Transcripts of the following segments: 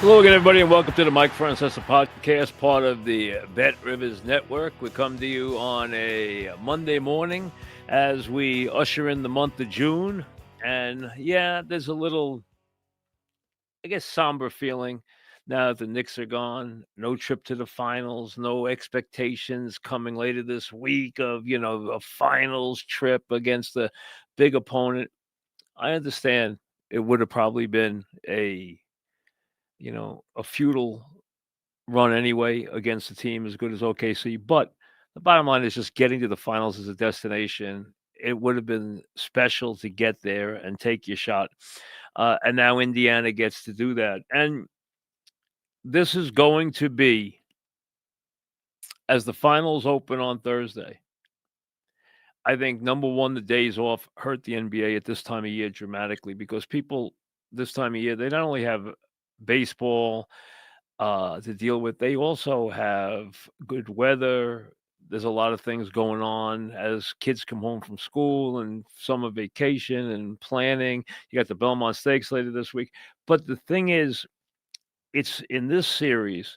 Hello again, everybody, and welcome to the Mike Francesa podcast, part of the Bet Rivers Network. We come to you on a Monday morning as we usher in the month of June. And yeah, there's a little, I guess, somber feeling now that the Knicks are gone. No trip to the finals, no expectations coming later this week of, a finals trip against a big opponent. I understand it would have probably been a futile run anyway against a team as good as OKC. But the bottom line is just getting to the finals as a destination. It would have been special to get there and take your shot. And now Indiana gets to do that. And this is going to be, as the finals open on Thursday, I think, number one, the days off hurt the NBA at this time of year dramatically because people this time of year, they not only have baseball, to deal with. They also have good weather. There's a lot of things going on as kids come home from school and summer vacation and planning. You got the Belmont Stakes later this week. But the thing is, it's in this series.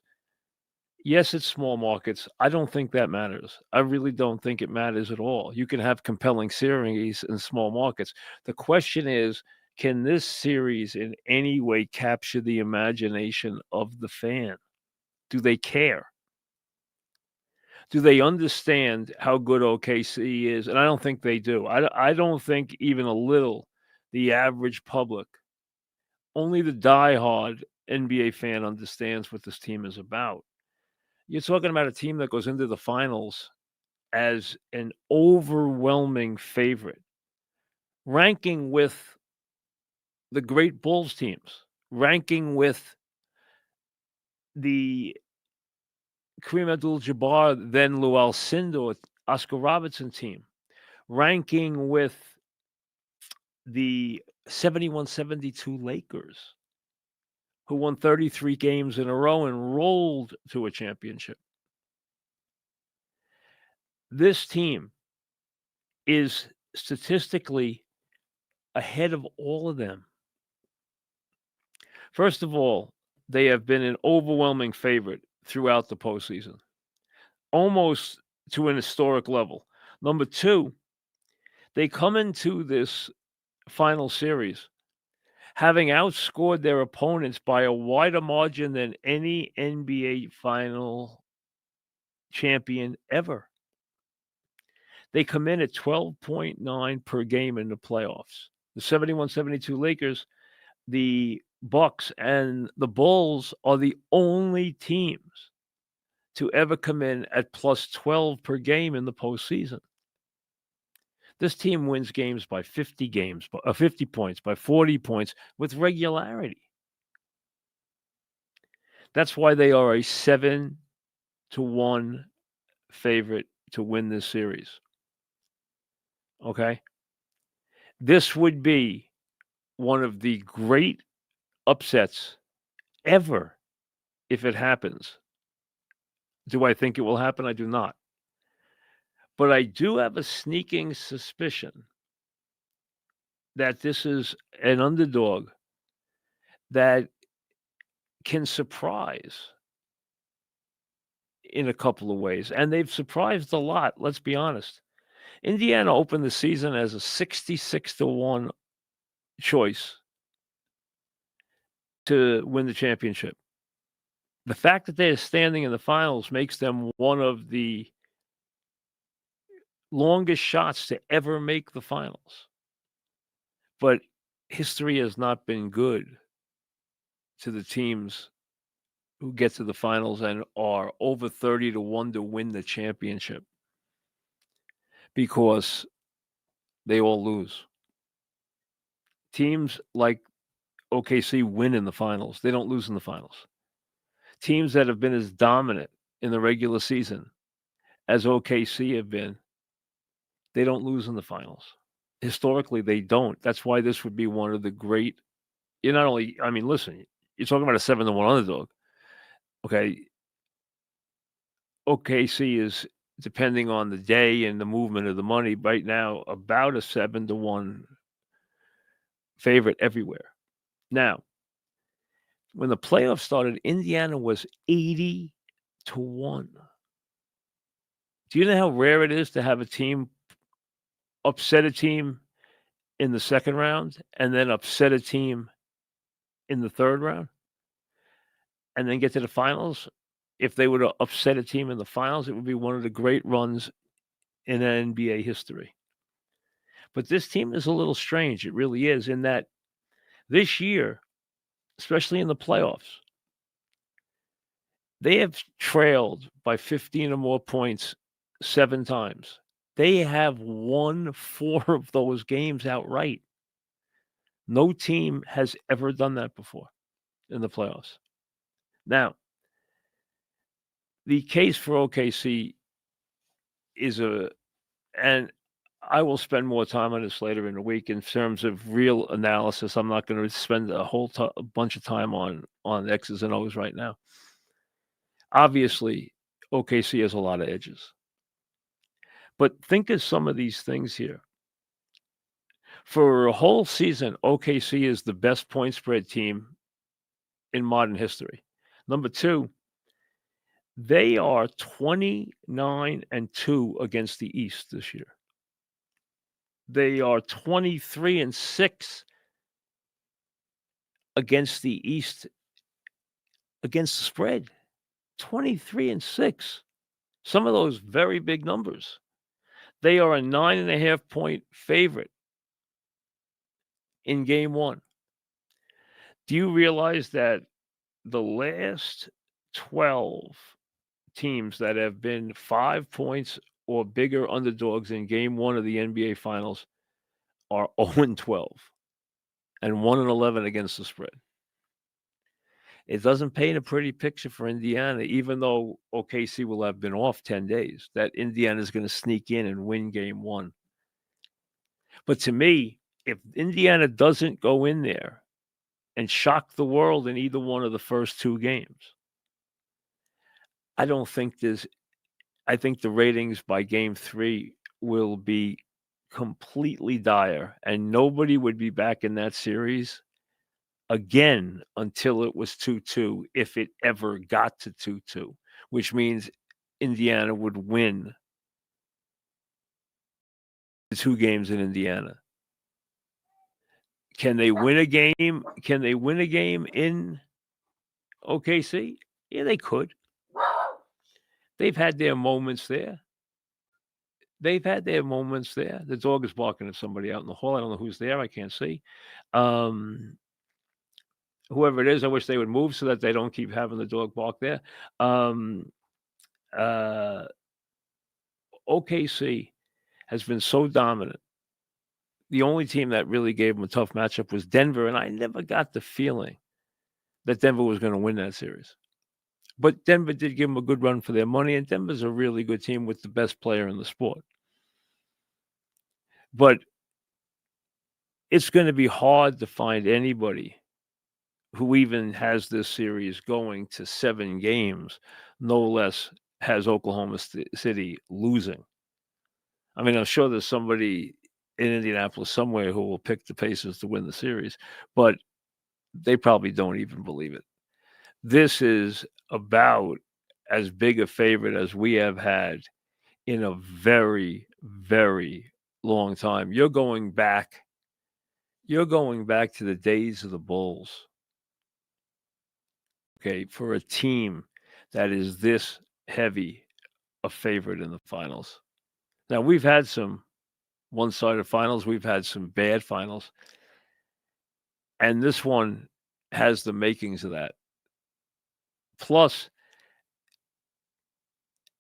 Yes, it's small markets. I don't think that matters. I really don't think it matters at all. You can have compelling series in small markets. The question is, can this series in any way capture the imagination of the fan? Do they care? Do they understand how good OKC is? And I don't think they do. I don't think even a little the average public, only the diehard NBA fan understands what this team is about. You're talking about a team that goes into the finals as an overwhelming favorite, ranking with the great Bulls teams, ranking with the Kareem Abdul-Jabbar, then Lou Alcindor, Oscar Robertson team, ranking with the 71-72 Lakers, who won 33 games in a row and rolled to a championship. This team is statistically ahead of all of them. First of all, they have been an overwhelming favorite throughout the postseason, almost to an historic level. Number two, they come into this final series having outscored their opponents by a wider margin than any NBA final champion ever. They come in at 12.9 per game in the playoffs. The 71-72 Lakers, the Bucks, and the Bulls are the only teams to ever come in at plus 12 per game in the postseason. This team wins games by 50 points, by 40 points with regularity. That's why they are a 7-1 favorite to win this series. Okay? This would be one of the great upsets ever if it happens. Do I think it will happen? I do not. But I do have a sneaking suspicion that this is an underdog that can surprise in a couple of ways. And they've surprised a lot, let's be honest. Indiana opened the season as a 66-1 choice to win the championship. The fact that they're standing in the finals makes them one of the longest shots to ever make the finals. But history has not been good to the teams who get to the finals and are over 30-1 to win the championship because they all lose. Teams like OKC win in the finals. They don't lose in the finals. Teams that have been as dominant in the regular season as OKC have been, they don't lose in the finals. Historically, they don't. That's why this would be one of the great. You're not only, I mean, listen, you're talking about a 7-1 underdog. Okay. OKC is, depending on the day and the movement of the money, right now about a 7-1 favorite everywhere. Now, When the playoffs started, Indiana was 80-1. Do you know how rare it is to have a team upset a team in the second round and then upset a team in the third round and then get to the finals? If they were to upset a team in the finals, it would be one of the great runs in NBA history. But this team is a little strange. It really is, in that this year, especially in the playoffs, they have trailed by 15 or more points 7 times. They have won 4 of those games outright. No team has ever done that before in the playoffs. Now, the case for OKC is and I will spend more time on this later in the week in terms of real analysis. I'm not going to spend a bunch of time on X's and O's right now. Obviously, OKC has a lot of edges. But think of some of these things here. For a whole season, OKC is the best point spread team in modern history. Number 2, they are 29-2 against the East this year. They are 23-6 against the East against the spread. 23-6. Some of those very big numbers. They are a 9.5 point favorite in game 1. Do you realize that the last 12 teams that have been 5 points or bigger underdogs in game 1 of the NBA Finals are 0-12 and 1-11 against the spread? It doesn't paint a pretty picture for Indiana, even though OKC will have been off 10 days, that Indiana is going to sneak in and win game 1. But to me, if Indiana doesn't go in there and shock the world in either one of the first 2 games, I think the ratings by game 3 will be completely dire, and nobody would be back in that series again until it was 2-2, if it ever got to 2-2, which means Indiana would win the 2 games in Indiana. Can they win a game? Can they win a game in OKC? Yeah, they could. They've had their moments there. The dog is barking at somebody out in the hall. I don't know who's there. I can't see. Whoever it is, I wish they would move so that they don't keep having the dog bark there. OKC has been so dominant. The only team that really gave them a tough matchup was Denver, and I never got the feeling that Denver was going to win that series. But Denver did give them a good run for their money, and Denver's a really good team with the best player in the sport. But it's going to be hard to find anybody who even has this series going to 7 games, no less has Oklahoma City losing. I mean, I'm sure there's somebody in Indianapolis somewhere who will pick the Pacers to win the series, but they probably don't even believe it. This is about as big a favorite as we have had in a very, very long time. You're going back to the days of the Bulls. Okay, for a team that is this heavy a favorite in the finals. Now, we've had some one-sided finals. We've had some bad finals. And this one has the makings of that. Plus,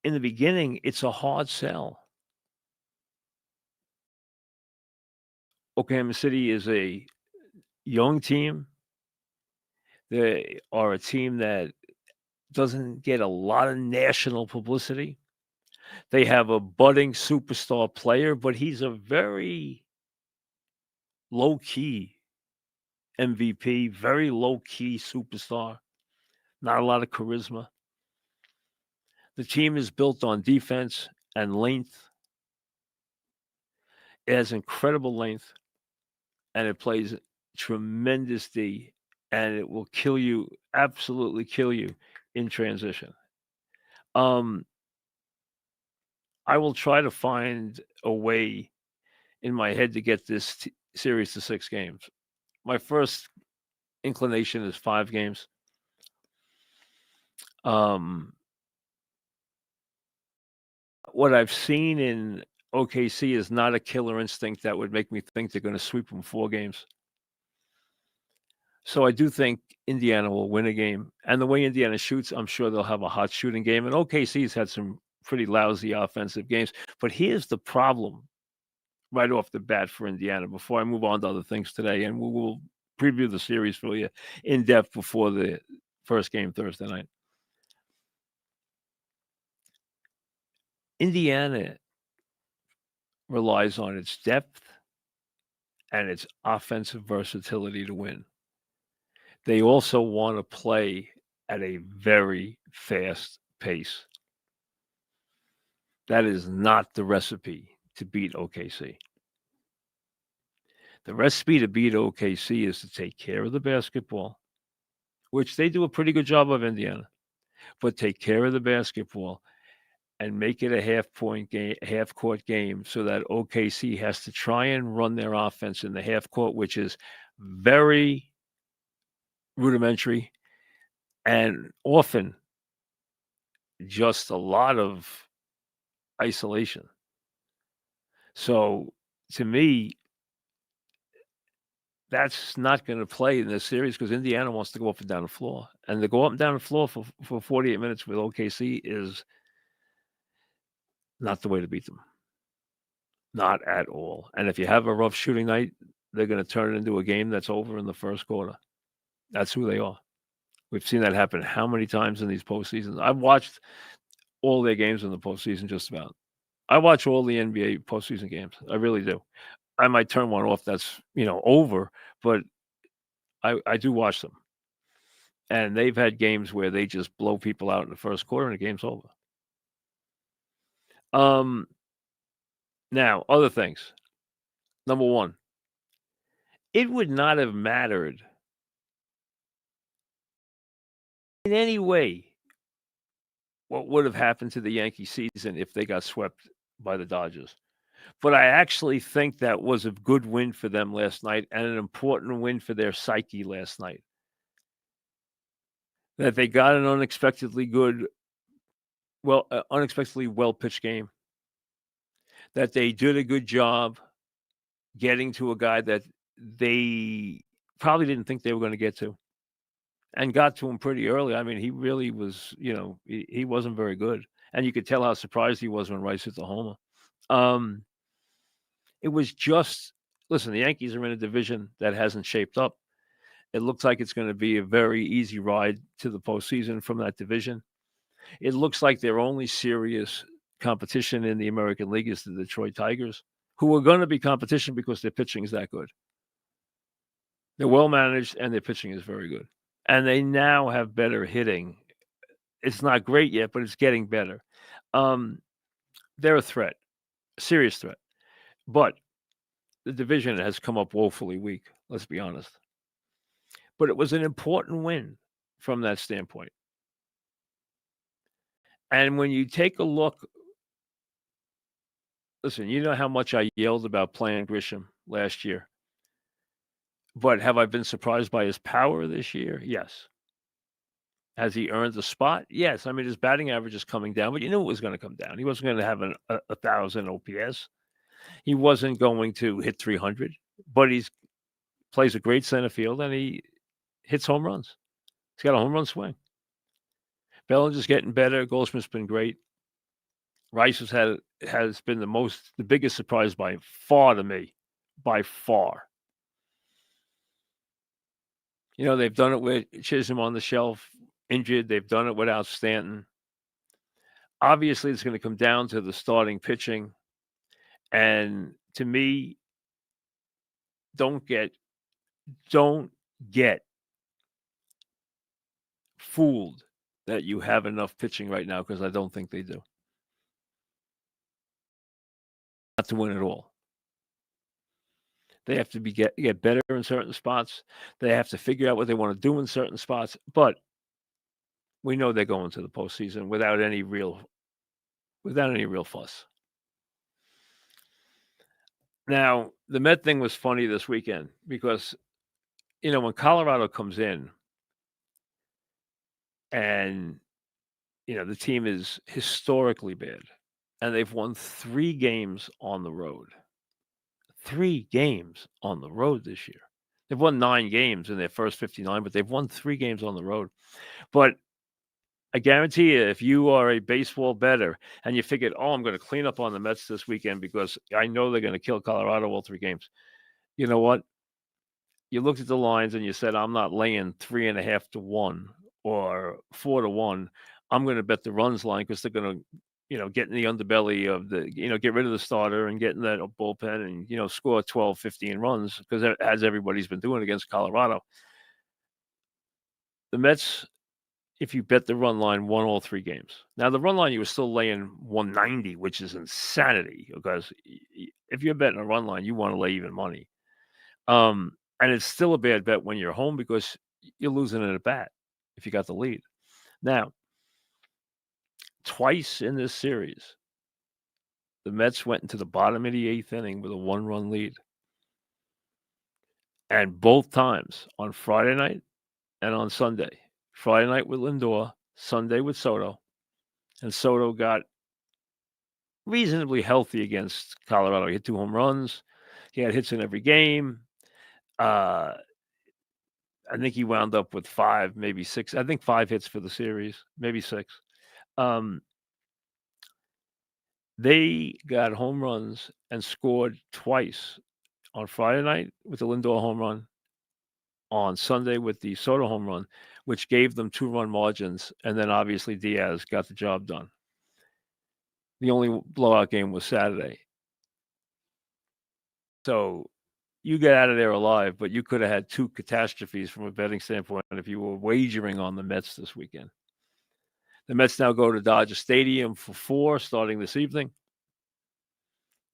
in the beginning, it's a hard sell. Oklahoma City is a young team. They are a team that doesn't get a lot of national publicity. They have a budding superstar player, but he's a very low-key MVP, very low-key superstar, not a lot of charisma. The team is built on defense and length. It has incredible length, and it plays tremendous D and it will kill you, absolutely kill you in transition. Um, I will try to find a way in my head to get this series to 6 games. My first inclination is 5 games. Um, what I've seen in OKC is not a killer instinct that would make me think they're going to sweep them 4 games. So I do think Indiana will win a game. And the way Indiana shoots, I'm sure they'll have a hot shooting game. And OKC's had some pretty lousy offensive games. But here's the problem right off the bat for Indiana before I move on to other things today. And we will preview the series for you in depth before the first game Thursday night. Indiana relies on its depth and its offensive versatility to win. They also want to play at a very fast pace. That is not the recipe to beat OKC. The recipe to beat OKC is to take care of the basketball, which they do a pretty good job of, Indiana, but take care of the basketball and make it a half-point game, half-court game, so that OKC has to try and run their offense in the half court, which is very rudimentary and often just a lot of isolation. So to me, that's not going to play in this series because Indiana wants to go up and down the floor. And to go up and down the floor for 48 minutes with OKC is not the way to beat them. Not at all. And if you have a rough shooting night, they're going to turn it into a game that's over in the first quarter. That's who they are. We've seen that happen how many times in these postseasons? I've watched all their games in the postseason, just about. I watch all the NBA postseason games. I really do. I might turn one off that's, over, but I do watch them. And they've had games where they just blow people out in the first quarter and the game's over. Now, other things. Number one, it would not have mattered in any way what would have happened to the Yankee season if they got swept by the Dodgers. But I actually think that was a good win for them last night and an important win for their psyche last night. That they got an unexpectedly well pitched game. That they did a good job getting to a guy that they probably didn't think they were going to get to, and got to him pretty early. I mean, he really was, he wasn't very good, and you could tell how surprised he was when Rice hit the homer. It was just, listen, the Yankees are in a division that hasn't shaped up. It looks like it's going to be a very easy ride to the postseason from that division. It looks like their only serious competition in the American League is the Detroit Tigers, who are going to be competition because their pitching is that good. They're well managed and their pitching is very good. And they now have better hitting. It's not great yet, but it's getting better. They're a threat, a serious threat. But the division has come up woefully weak, let's be honest. But it was an important win from that standpoint. And when you take a look, listen, you know how much I yelled about playing Grisham last year. But have I been surprised by his power this year? Yes. Has he earned the spot? Yes. I mean, his batting average is coming down, but you knew it was going to come down. He wasn't going to have a 1,000 OPS. He wasn't going to hit 300, but he plays a great center field and he hits home runs. He's got a home run swing. Bellinger's getting better. Goldschmidt's been great. Rice has been the biggest surprise by far to me, by far. They've done it with Chisholm on the shelf, injured. They've done it without Stanton. Obviously, it's going to come down to the starting pitching. And to me, don't get fooled that you have enough pitching right now, because I don't think they do. Not to win at all. They have to get better in certain spots. They have to figure out what they want to do in certain spots. But we know they're going to the postseason without any real fuss. Now, the Met thing was funny this weekend because, when Colorado comes in and, the team is historically bad and they've won 3 games on the road. 3 games on the road this year. They've won 9 games in their first 59, but they've won 3 games on the road. But I guarantee you, if you are a baseball bettor and you figured, I'm going to clean up on the Mets this weekend because I know they're going to kill Colorado all 3 games. You know what? You looked at the lines and you said, I'm not laying 3.5 to 1 or 4 to 1. I'm going to bet the runs line because they're going to, get in the underbelly of the, get rid of the starter and get in that bullpen and, score 12, 15 runs because as everybody's been doing against Colorado. The Mets, if you bet the run line, won all 3 games. Now, the run line, you were still laying 190, which is insanity because if you're betting a run line, you want to lay even money. And it's still a bad bet when you're home because you're losing at a bat if you got the lead. Now, twice in this series, the Mets went into the bottom of the 8th inning with a 1-run lead. And both times on Friday night and on Sunday. Friday night with Lindor, Sunday with Soto. And Soto got reasonably healthy against Colorado. He hit 2 home runs. He had hits in every game. I think he wound up with 5, maybe 6. I think 5 hits for the series, maybe 6. They got home runs and scored twice on Friday night with the Lindor home run, on Sunday with the Soto home run, which gave them 2-run margins, and then obviously Diaz got the job done. The only blowout game was Saturday. So you get out of there alive, but you could have had 2 catastrophes from a betting standpoint if you were wagering on the Mets this weekend. The Mets now go to Dodger Stadium for 4 starting this evening.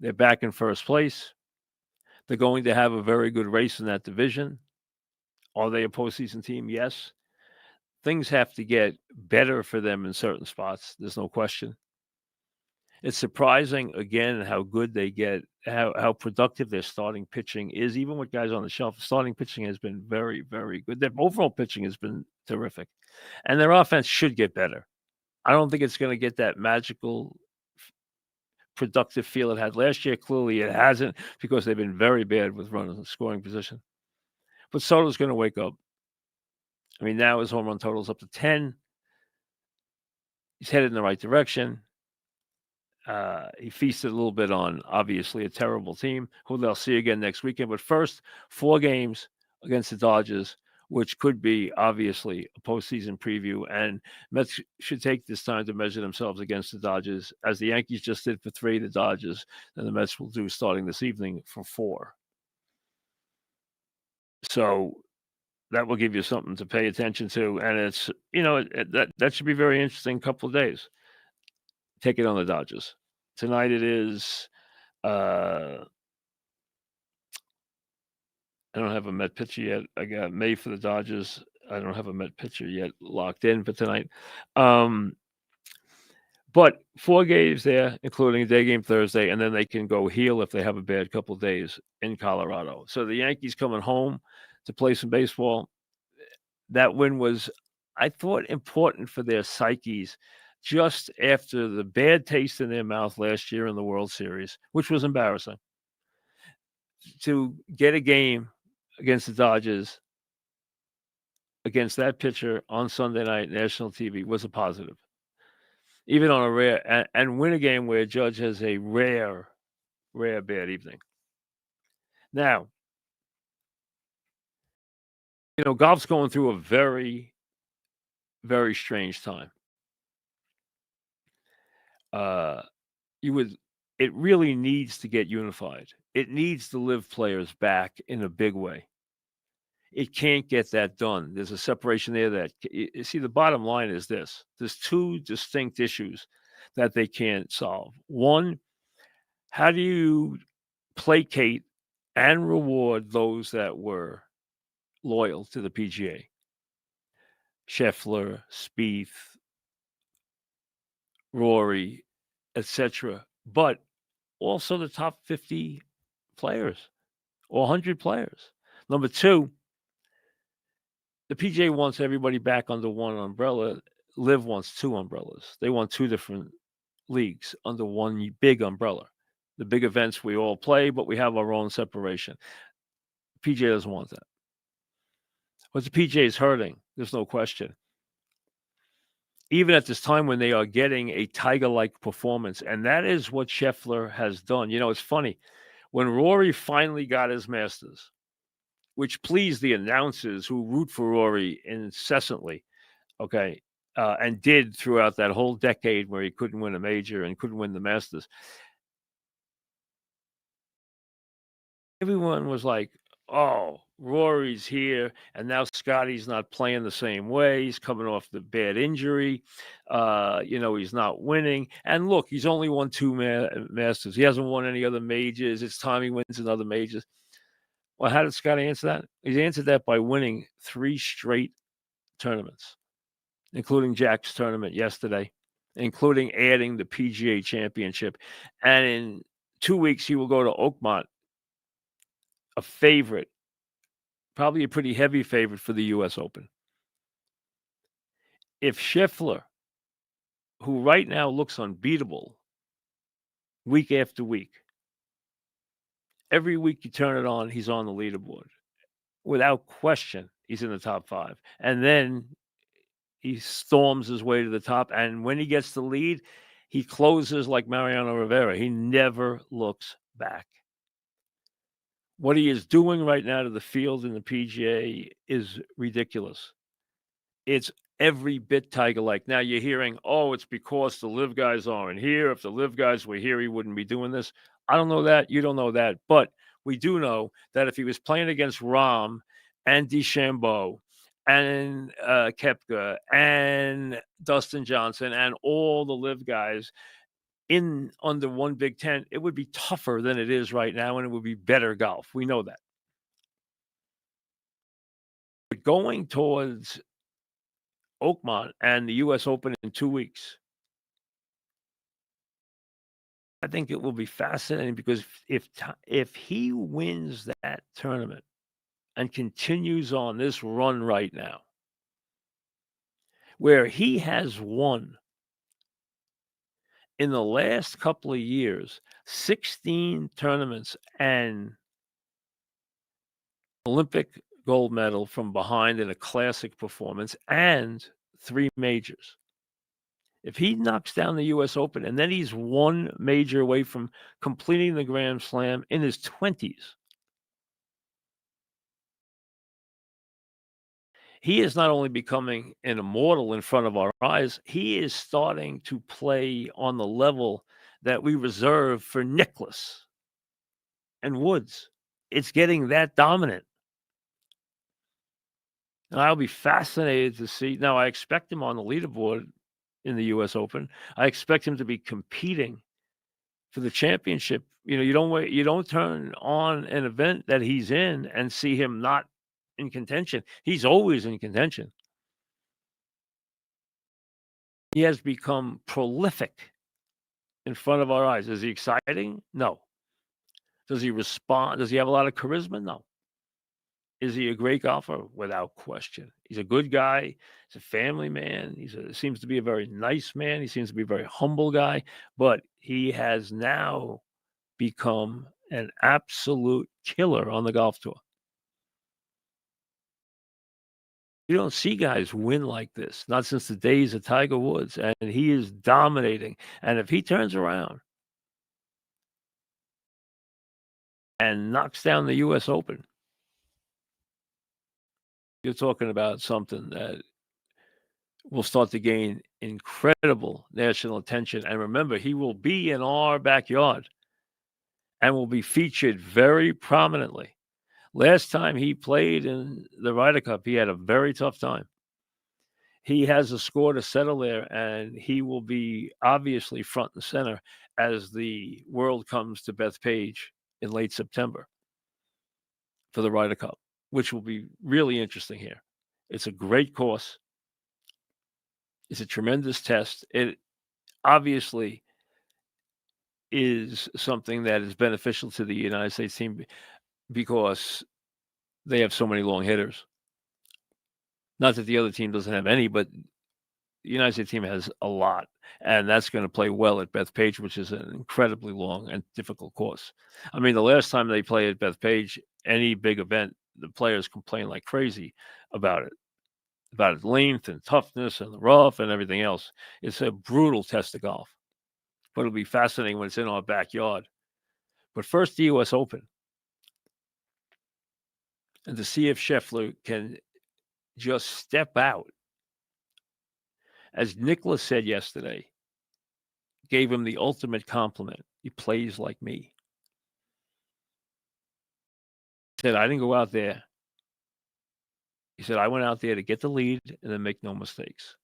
They're back in first place. They're going to have a very good race in that division. Are they a postseason team? Yes. Things have to get better for them in certain spots. There's no question. It's surprising, again, how good they get, how productive their starting pitching is. Even with guys on the shelf, starting pitching has been very, very good. Their overall pitching has been terrific. And their offense should get better. I don't think it's going to get that magical, productive feel it had last year. Clearly, it hasn't because they've been very bad with runners in scoring position. But Soto's going to wake up. I mean, now his home run total's up to 10. He's headed in the right direction. He feasted a little bit on, obviously, a terrible team who they'll see again next weekend. But first, 4 games against the Dodgers, which could be, obviously, a postseason preview. And Mets should take this time to measure themselves against the Dodgers, as the Yankees just did for 3, the Dodgers, and the Mets will do starting this evening for 4. So that will give you something to pay attention to. And it's, that should be very interesting couple of days. Take it on the Dodgers. Tonight it is, I don't have a Met pitcher yet. I got May for the Dodgers. I don't have a Met pitcher yet locked in for tonight. But 4 games there, including a day game Thursday, and then they can go heel if they have a bad couple of days in Colorado. So the Yankees coming home to play some baseball. That win was, I thought, important for their psyches just after the bad taste in their mouth last year in the World Series, which was embarrassing. To get a game against the Dodgers, against that pitcher on Sunday night, national TV, was a positive. Even on a rare, and win a game where Judge has a rare bad evening. Now, golf's going through a very, very strange time. It really needs to get unified. It needs to live players back in a big way. It can't get that done. There's a separation there that, you see, the bottom line is this. There's 2 distinct issues that they can't solve. One, how do you placate and reward those that were loyal to the PGA. Scheffler, Spieth, Rory, etc. But also the top 50 players or 100 players. Number two, the PGA wants everybody back under one umbrella. Live wants two umbrellas. They want two different leagues under one big umbrella. The big events we all play, but we have our own separation. PGA doesn't want that. But the PGA is hurting. There's no question. Even at this time when they are getting a Tiger-like performance, and that is what Scheffler has done. You know, it's funny. When Rory finally got his Masters, which pleased the announcers who root for Rory incessantly, okay, and did throughout that whole decade where he couldn't win a major and couldn't win the Masters. Everyone was like, oh, Rory's here, and now Scottie's not playing the same way. He's coming off the bad injury. He's not winning. And look, he's only won two Masters. He hasn't won any other majors. It's time he wins another majors. Well, how did Scottie answer that? He answered that by winning 3 straight tournaments, including Jack's tournament yesterday, including adding the PGA Championship. And in 2 weeks, he will go to Oakmont, a favorite, probably a pretty heavy favorite for the U.S. Open. If Scheffler, who right now looks unbeatable week after week, every week you turn it on, he's on the leaderboard. Without question, he's in the top 5. And then he storms his way to the top. And when he gets the lead, he closes like Mariano Rivera. He never looks back. What he is doing right now to the field in the PGA is ridiculous. It's every bit Tiger-like. Now you're hearing, oh, it's because the live guys aren't here. If the live guys were here, he wouldn't be doing this. I don't know that. You don't know that. But we do know that if he was playing against Rahm and DeChambeau and Koepka and Dustin Johnson and all the live guys in under one Big Ten, it would be tougher than it is right now, and it would be better golf. We know that. But going towards Oakmont and the U.S. Open in 2 weeks, I think it will be fascinating because if he wins that tournament and continues on this run right now, where he has won in the last couple of years 16 tournaments and Olympic gold medal from behind in a classic performance and 3 majors. If he knocks down the U.S. Open and then he's one major away from completing the Grand Slam in his 20s, he is not only becoming an immortal in front of our eyes, he is starting to play on the level that we reserve for Nicklaus and Woods. It's getting that dominant. And I'll be fascinated to see. Now, I expect him on the leaderboard in the U.S. Open. I expect him to be competing for the championship. You don't turn on an event that he's in and see him not in contention. He's always in contention. He has become prolific in front of our eyes. Is he exciting? No. Does he respond? Does he have a lot of charisma? No. Is he a great golfer? Without question. He's a good guy. He's a family man. Seems to be a very nice man. He seems to be a very humble guy. But he has now become an absolute killer on the golf tour. You don't see guys win like this, not since the days of Tiger Woods, and he is dominating. And if he turns around and knocks down the U.S. Open, you're talking about something that will start to gain incredible national attention. And remember, he will be in our backyard and will be featured very prominently. Last time he played in the Ryder Cup, he had a very tough time. He has a score to settle there, and he will be obviously front and center as the world comes to Bethpage in late September. for the Ryder Cup, which will be really interesting here. It's a great course. It's a tremendous test. It obviously is something that is beneficial to the United States team because they have so many long hitters. Not that the other team doesn't have any, but the United States team has a lot, and that's going to play well at Bethpage, which is an incredibly long and difficult course. I mean, the last time they played at Bethpage, any big event, the players complain like crazy about its length and toughness and the rough and everything else. It's a brutal test of golf, but it'll be fascinating when it's in our backyard. But first, the U.S. Open, and to see if Scheffler can just step out. As Nicholas said yesterday, gave him the ultimate compliment. He plays like me. He said, I didn't go out there. He said, I went out there to get the lead and then make no mistakes.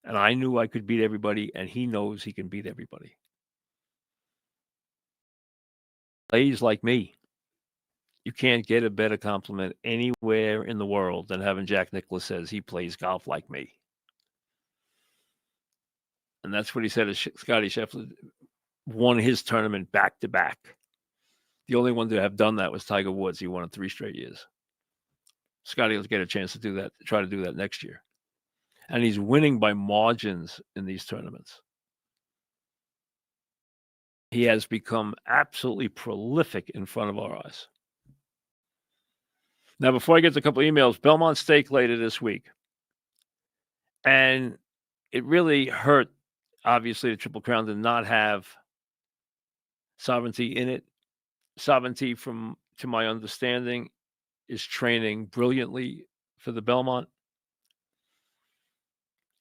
And I knew I could beat everybody, and he knows he can beat everybody. Plays like me. You can't get a better compliment anywhere in the world than having Jack Nicklaus says he plays golf like me. And that's what he said as Scottie Scheffler won his tournament back to back. The only one to have done that was Tiger Woods. He won it 3 straight years. Scottie will get a chance to do that, try to do that next year. And he's winning by margins in these tournaments. He has become absolutely prolific in front of our eyes. Now, before I get to a couple of emails, Belmont Stakes later this week. And it really hurt, obviously, the Triple Crown to not have Sovereignty in it. Sovereignty, to my understanding, is training brilliantly for the Belmont.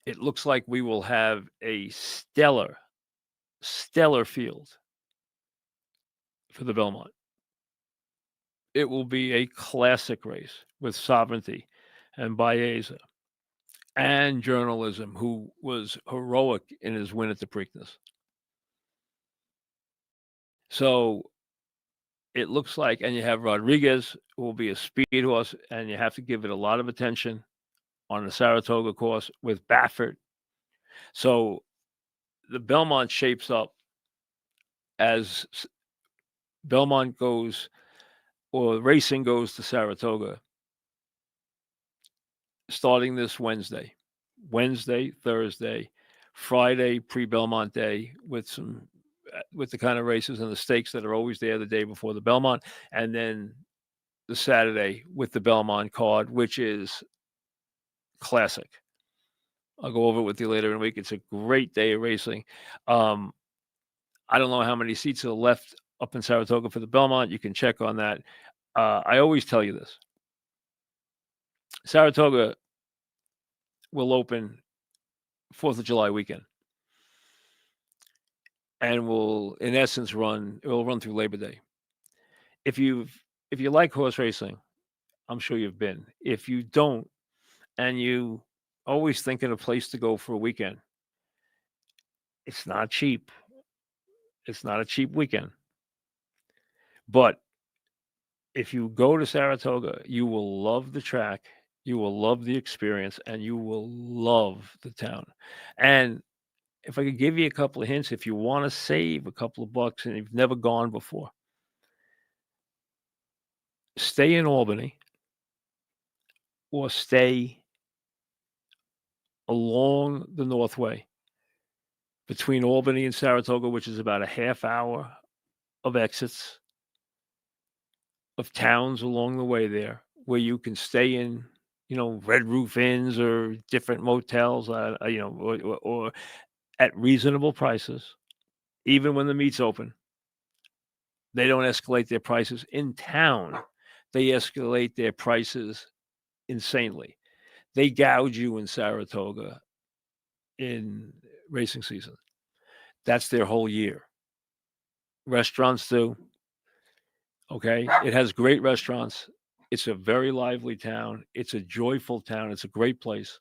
It looks like we will have a stellar field for the Belmont. It will be a classic race with Sovereignty and Baeza and Journalism, who was heroic in his win at the Preakness. So it looks like, and you have Rodriguez, who will be a speed horse, and you have to give it a lot of attention on the Saratoga course with Baffert. So the Belmont shapes up as Belmont goes, or racing goes to Saratoga starting this Wednesday, Thursday, Friday, pre-Belmont day with the kind of races and the stakes that are always there the day before the Belmont, and then the Saturday with the Belmont card, which is classic. I'll go over it with you later in the week. It's a great day of racing. I don't know how many seats are left up in Saratoga for the Belmont. You can check on that. I always tell you this. Saratoga will open 4th of July weekend and will, in essence, run through Labor Day. If you like horse racing, I'm sure you've been. If you don't, and you always thinking a place to go for a weekend, it's not cheap. It's not a cheap weekend. But if you go to Saratoga, you will love the track, you will love the experience, and you will love the town. And if I could give you a couple of hints, if you want to save a couple of bucks and you've never gone before, stay in Albany or stay along the Northway between Albany and Saratoga, which is about a half hour of exits of towns along the way there, where you can stay in, Red Roof Inns or different motels, or at reasonable prices, even when the meet's open. They don't escalate their prices in town. They escalate their prices insanely. They gouge you in Saratoga in racing season. That's their whole year. Restaurants do. Okay. It has great restaurants. It's a very lively town. It's a joyful town. It's a great place.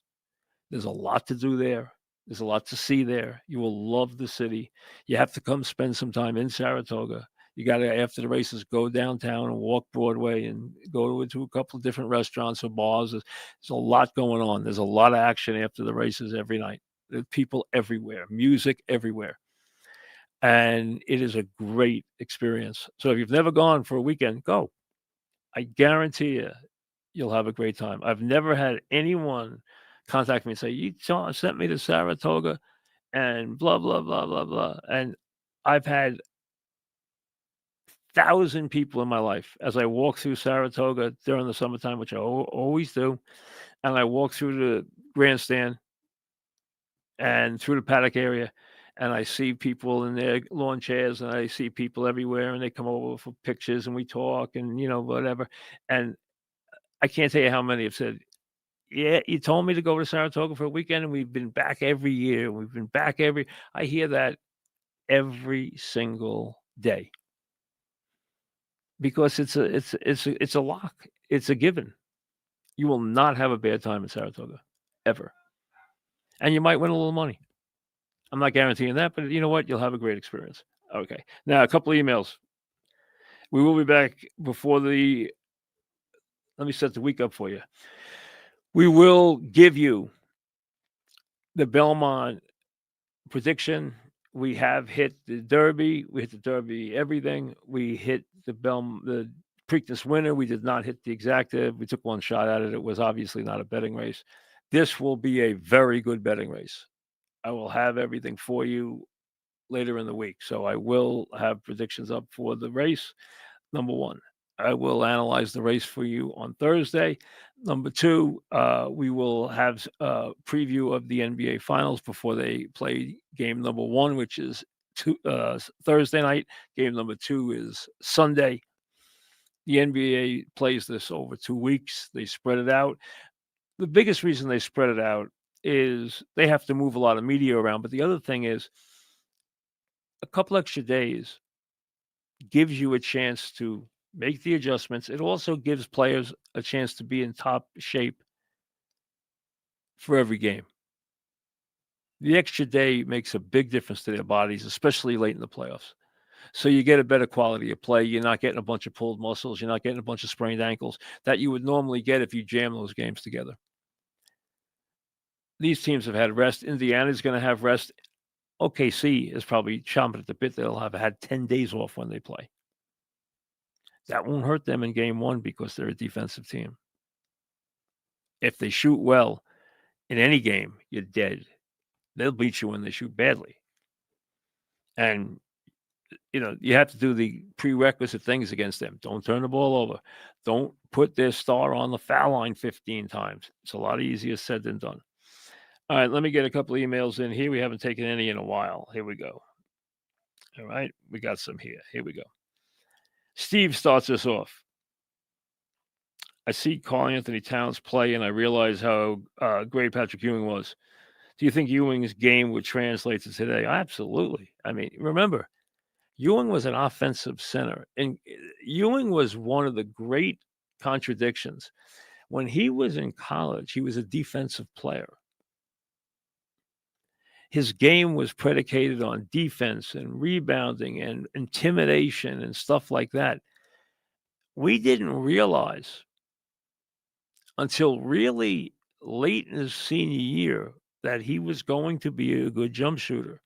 There's a lot to do there. There's a lot to see there. You will love the city. You have to come spend some time in Saratoga. You got to, after the races, go downtown and walk Broadway and go to a couple of different restaurants or bars. There's a lot going on. There's a lot of action after the races every night. There's people everywhere, music everywhere. And it is a great experience. So if you've never gone for a weekend, go. I guarantee you'll have a great time. I've never had anyone contact me and say, "You sent me to Saratoga and blah, blah, blah, blah, blah." And I've had 1,000 people in my life as I walk through Saratoga during the summertime, which I always do. And I walk through the grandstand and through the paddock area, and I see people in their lawn chairs, and I see people everywhere, and they come over for pictures, and we talk, and whatever. And I can't tell you how many have said, "Yeah, you told me to go to Saratoga for a weekend, and we've been back every year. We've been back every." I hear that every single day because it's a lock. It's a given. You will not have a bad time in Saratoga, ever, and you might win a little money. I'm not guaranteeing that, but you know what? You'll have a great experience. Okay. Now, a couple of emails. We will be back before the. Let me set the week up for you. We will give you the Belmont prediction. We have hit the Derby. We hit the Derby everything. We hit the Preakness winner. We did not hit the exacta. We took one shot at it. It was obviously not a betting race. This will be a very good betting race. I will have everything for you later in the week. So I will have predictions up for the race. Number one, I will analyze the race for you on Thursday. Number two, we will have a preview of the NBA Finals before they play game number one, which is Thursday night. Game number two is Sunday. The NBA plays this over 2 weeks. They spread it out. The biggest reason they spread it out is they have to move a lot of media around. But the other thing is a couple extra days gives you a chance to make the adjustments. It also gives players a chance to be in top shape for every game. The extra day makes a big difference to their bodies, especially late in the playoffs. So you get a better quality of play. You're not getting a bunch of pulled muscles. You're not getting a bunch of sprained ankles that you would normally get if you jam those games together. These teams have had rest. Indiana's going to have rest. OKC is probably chomping at the bit. They'll have had 10 days off when they play. That won't hurt them in game one because they're a defensive team. If they shoot well in any game, you're dead. They'll beat you when they shoot badly. And, you have to do the prerequisite things against them. Don't turn the ball over. Don't put their star on the foul line 15 times. It's a lot easier said than done. All right, let me get a couple of emails in here. We haven't taken any in a while. Here we go. All right, we got some here. Here we go. Steve starts us off. I see Karl-Anthony Towns play, and I realize how great Patrick Ewing was. Do you think Ewing's game would translate to today? Absolutely. I mean, remember, Ewing was an offensive center, and Ewing was one of the great contradictions. When he was in college, he was a defensive player. His game was predicated on defense and rebounding and intimidation and stuff like that. We didn't realize until really late in his senior year that he was going to be a good jump shooter.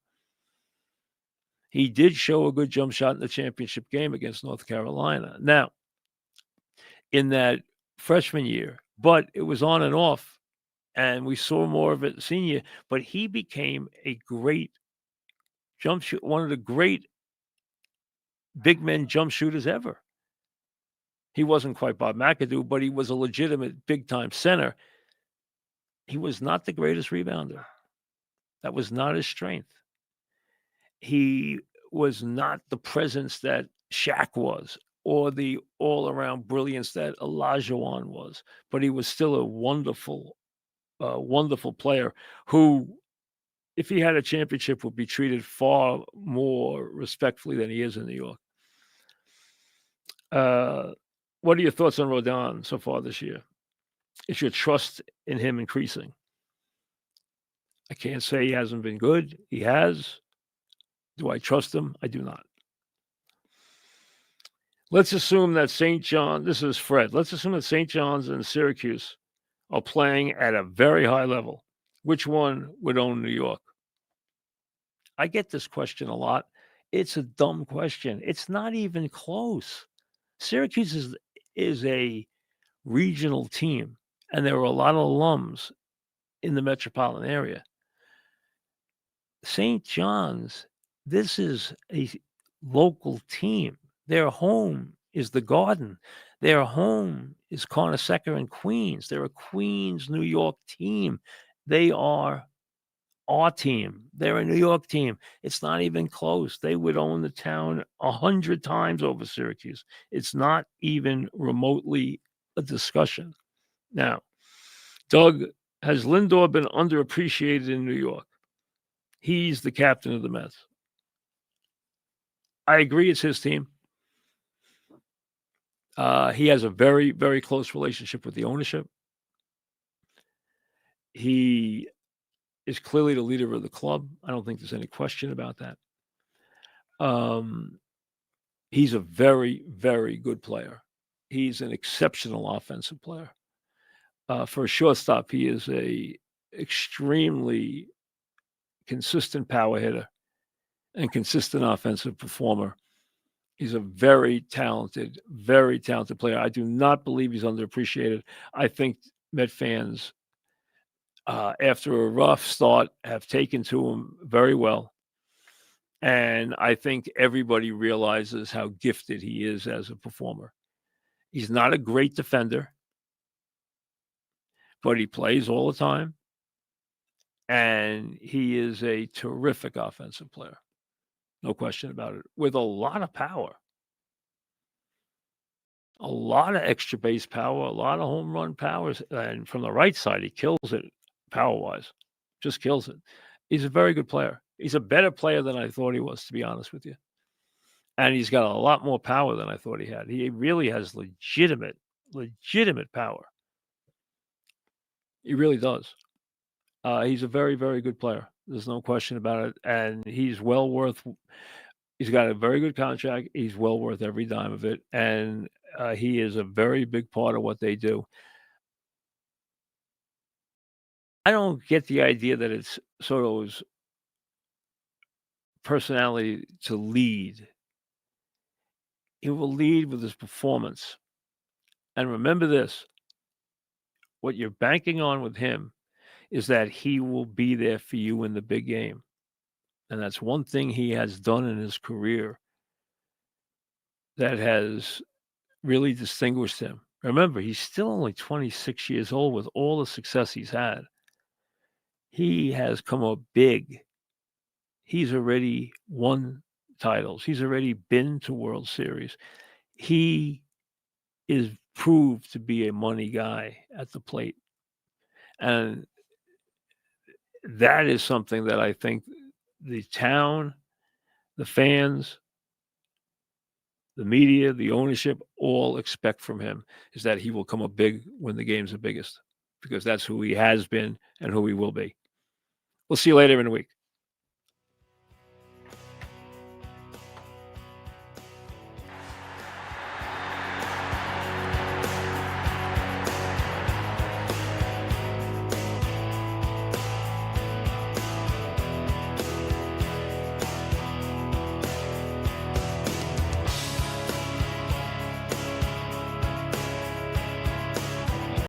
He did show a good jump shot in the championship game against North Carolina. Now, in that freshman year, but it was on and off, and we saw more of it senior, but he became a great jump shoot, one of the great big men jump shooters ever. He wasn't quite Bob McAdoo, but he was a legitimate big-time center. He was not the greatest rebounder. That was not his strength. He was not the presence that Shaq was or the all-around brilliance that Olajuwon was, but he was still a wonderful, wonderful player who, if he had a championship, would be treated far more respectfully than he is in New York. What are your thoughts on Rodon so far this year? Is your trust in him increasing? I can't say he hasn't been good. He has. Do I trust him? I do not. Let's assume that St. John, this is Fred, let's assume that St. John's and Syracuse are playing at a very high level. Which one would own New York? I get this question a lot. It's a dumb question. It's not even close. Syracuse is a regional team, and there are a lot of alums in the metropolitan area. St. John's, this is a local team. Their home is the Garden. Their home is Carnesecca and Queens. They're a Queens, New York team. They are our team. They're a New York team. It's not even close. They would own the town 100 times over Syracuse. It's not even remotely a discussion. Now, Doug, has Lindor been underappreciated in New York? He's the captain of the Mets. I agree it's his team. He has a very, very close relationship with the ownership. He is clearly the leader of the club. I don't think there's any question about that. He's a very, very good player. He's an exceptional offensive player. For a shortstop, he is a extremely consistent power hitter and consistent offensive performer. He's a very talented player. I do not believe he's underappreciated. I think Met fans, after a rough start, have taken to him very well. And I think everybody realizes how gifted he is as a performer. He's not a great defender, but he plays all the time. And he is a terrific offensive player. No question about it. With a lot of power. A lot of extra base power, a lot of home run powers. And from the right side, he kills it power-wise. Just kills it. He's a very good player. He's a better player than I thought he was, to be honest with you. And he's got a lot more power than I thought he had. He really has legitimate power. He really does. He's a very, very good player. There's no question about it. And he's well worth. He's got a very good contract. He's well worth every dime of it. And he is a very big part of what they do. I don't get the idea that it's sort of his personality to lead. He will lead with his performance. And remember this, what you're banking on with him is that he will be there for you in the big game. And that's one thing he has done in his career that has really distinguished him. Remember, he's still only 26 years old with all the success he's had. He has come up big. He's already won titles. He's already been to World Series. He is proved to be a money guy at the plate. And that is something that I think the town, the fans, the media, the ownership all expect from him, is that he will come up big when the game's the biggest, because that's who he has been and who he will be. We'll see you later in a week.